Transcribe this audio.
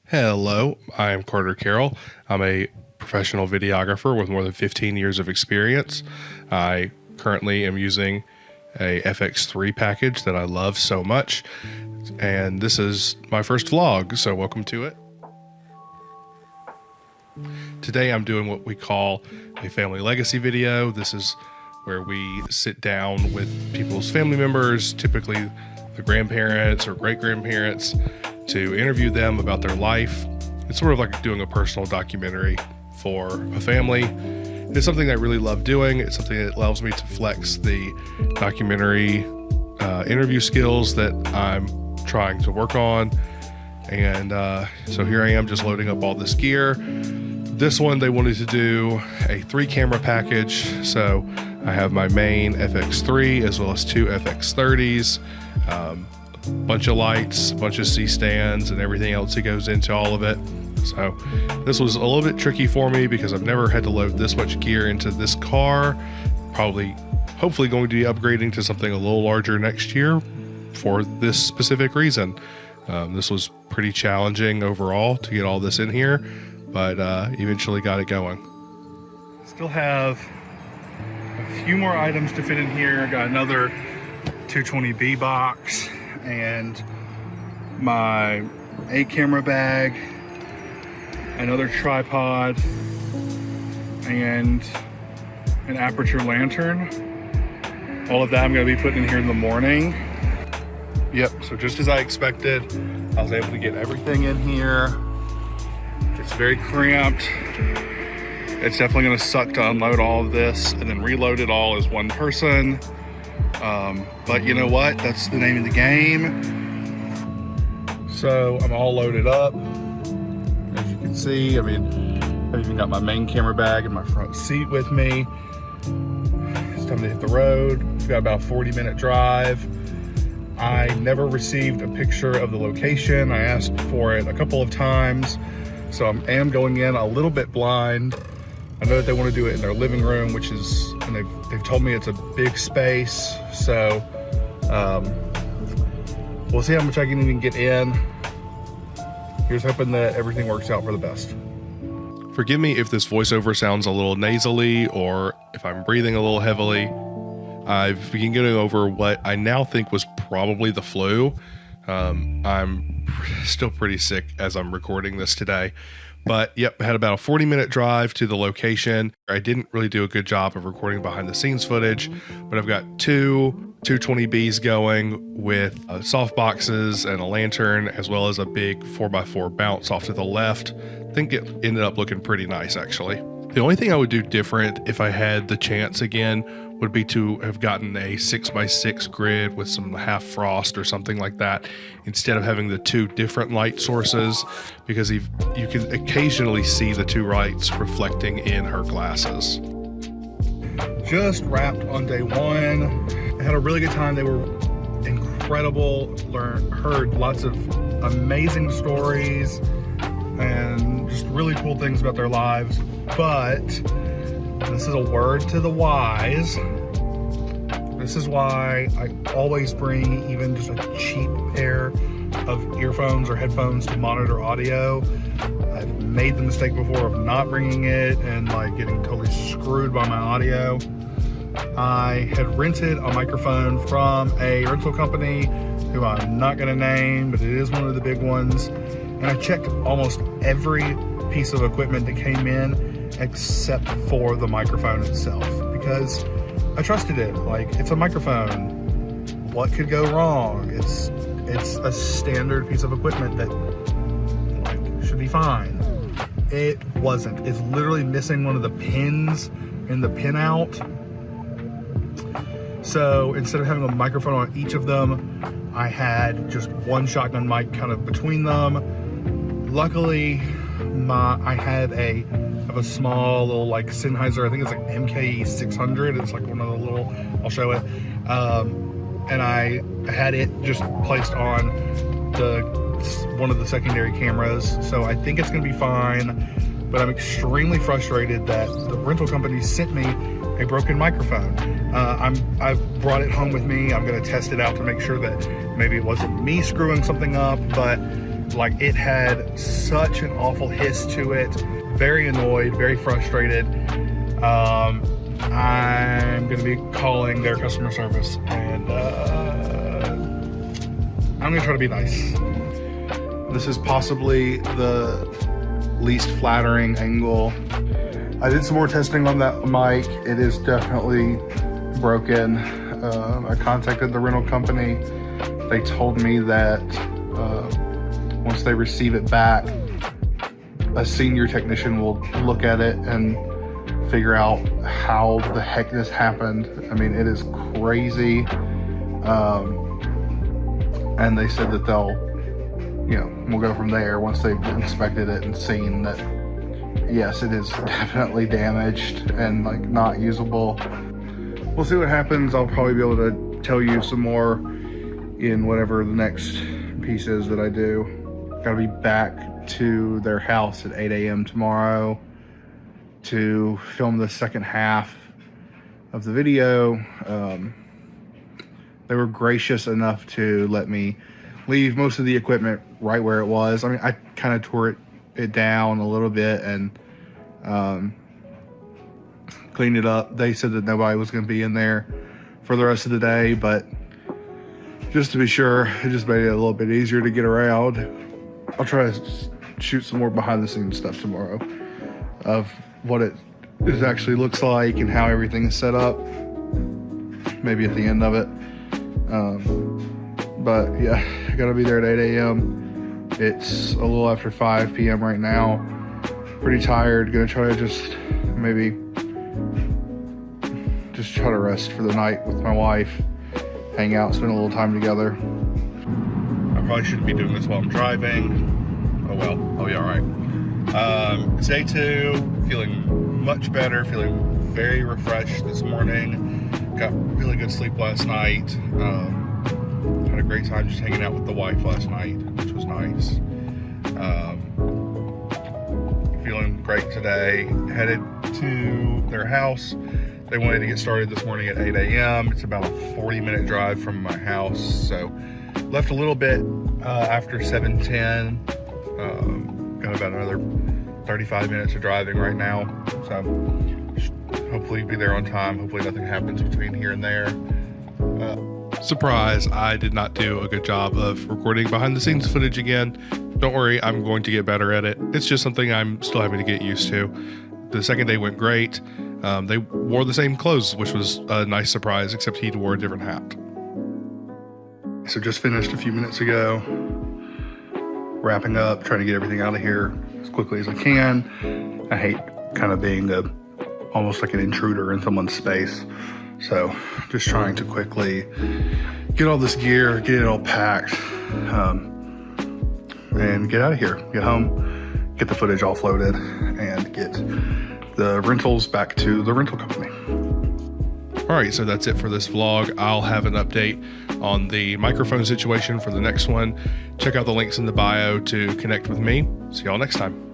Hello, I am Carter Carroll. I'm a professional videographer with more than 15 years of experience. I currently am using a FX3 package that I love so much, and this is my first vlog, so welcome to it. Today I'm doing what we call a family legacy video. This is where we sit down with people's family members, typically the grandparents or great-grandparents, to interview them about their life. It's sort of like doing a personal documentary for a family. It's something I really love doing. It's something that allows me to flex the documentary interview skills that I'm trying to work on. And so here I am just loading up all this gear. This one, they wanted to do a 3-camera package. So I have my main FX3 as well as 2 FX30s. Bunch of lights, bunch of C-stands, and everything else that goes into all of it. So this was a little bit tricky for me because I've never had to load this much gear into this car. Hopefully going to be upgrading to something a little larger next year for this specific reason. This was pretty challenging overall to get all this in here, but eventually got it going. Still have a few more items to fit in here. I got another 220B box and my 8-camera bag, another tripod, and an aperture lantern. All of that I'm going to be putting in here in the morning. Yep, so just as I expected, I was able to get everything in here. It's very cramped. It's definitely going to suck to unload all of this and then reload it all as one person. But you know what? That's the name of the game. So I'm all loaded up. As you can see, I've even got my main camera bag in my front seat with me. It's time to hit the road. We've got about a 40-minute drive. I never received a picture of the location. I asked for it a couple of times. So I am going in a little bit blind. I know that they want to do it in their living room, which is, and they've told me it's a big space. So we'll see how much I can even get in. Here's hoping that everything works out for the best. Forgive me if this voiceover sounds a little nasally or if I'm breathing a little heavily. I've been getting over what I now think was probably the flu. I'm still pretty sick as I'm recording this today. But yep, I had about a 40-minute drive to the location. I didn't really do a good job of recording behind the scenes footage, but I've got two 220Bs going with soft boxes and a lantern, as well as a big 4x4 bounce off to the left. I think it ended up looking pretty nice, actually. The only thing I would do different if I had the chance again would be to have gotten a 6x6 grid with some half frost or something like that instead of having the 2 different light sources, because you can occasionally see the 2 lights reflecting in her glasses. Just wrapped on day 1. I had a really good time. They were incredible. Heard lots of amazing stories and just really cool things about their lives. But this is a word to the wise. This is why I always bring even just a cheap pair of earphones or headphones to monitor audio. I've made the mistake before of not bringing it and like getting totally screwed by my audio. I had rented a microphone from a rental company who I'm not going to name, but it is one of the big ones. And I checked almost every piece of equipment that came in except for the microphone itself, because I trusted it. Like, it's a microphone. What could go wrong? It's a standard piece of equipment that like should be fine. It wasn't. It's literally missing one of the pins in the pinout. So instead of having a microphone on each of them, I had just one shotgun mic kind of between them. Luckily, I have a small little like Sennheiser, I think it's like MKE 600. It's like one of the little, I'll show it. And I had it just placed on one of the secondary cameras. So I think it's gonna be fine, but I'm extremely frustrated that the rental company sent me a broken microphone. I've brought it home with me. I'm gonna test it out to make sure that maybe it wasn't me screwing something up, but Like, it had such an awful hiss to it. Very annoyed, very frustrated. I'm gonna be calling their customer service, and I'm gonna try to be nice. This is possibly the least flattering angle. I did some more testing on that mic. It is definitely broken. I contacted the rental company. They told me that once they receive it back, a senior technician will look at it and figure out how the heck this happened. I mean, it is crazy. And they said that they'll, we'll go from there once they've inspected it and seen that, yes, it is definitely damaged and like not usable. We'll see what happens. I'll probably be able to tell you some more in whatever the next piece is that I do. Gotta be back to their house at 8 a.m. tomorrow to film the second half of the video. They were gracious enough to let me leave most of the equipment right where it was. I mean, I kind of tore it down a little bit and cleaned it up. They said that nobody was going to be in there for the rest of the day, but just to be sure, it just made it a little bit easier to get around. I'll try to shoot some more behind the scenes stuff tomorrow of what it actually looks like and how everything is set up, maybe at the end of it. But yeah, I gotta be there at 8 a.m. It's a little after 5 p.m. right now. Pretty tired. Gonna try to just try to rest for the night with my wife, hang out, spend a little time together. I probably shouldn't be doing this while I'm driving. Oh well, I'll be all right. It's day 2, feeling much better, feeling very refreshed this morning. Got really good sleep last night. Had a great time just hanging out with the wife last night, which was nice. Feeling great today. Headed to their house. They wanted to get started this morning at 8 a.m. It's about a 40-minute drive from my house, so left a little bit after 7:10. Got about another 35 minutes of driving right now, so hopefully be there on time. Hopefully nothing happens between here and there. Surprise, I did not do a good job of recording behind the scenes footage again. Don't worry, I'm going to get better at it. It's just something I'm still having to get used to. The second day went great. They wore the same clothes, which was a nice surprise, except he wore a different hat. So just finished a few minutes ago, wrapping up, trying to get everything out of here as quickly as I can. I hate kind of being almost like an intruder in someone's space. So just trying to quickly get all this gear, get it all packed, and get out of here, get home, get the footage offloaded, and get the rentals back to the rental company. All right, so that's it for this vlog. I'll have an update on the microphone situation for the next one. Check out the links in the bio to connect with me. See y'all next time.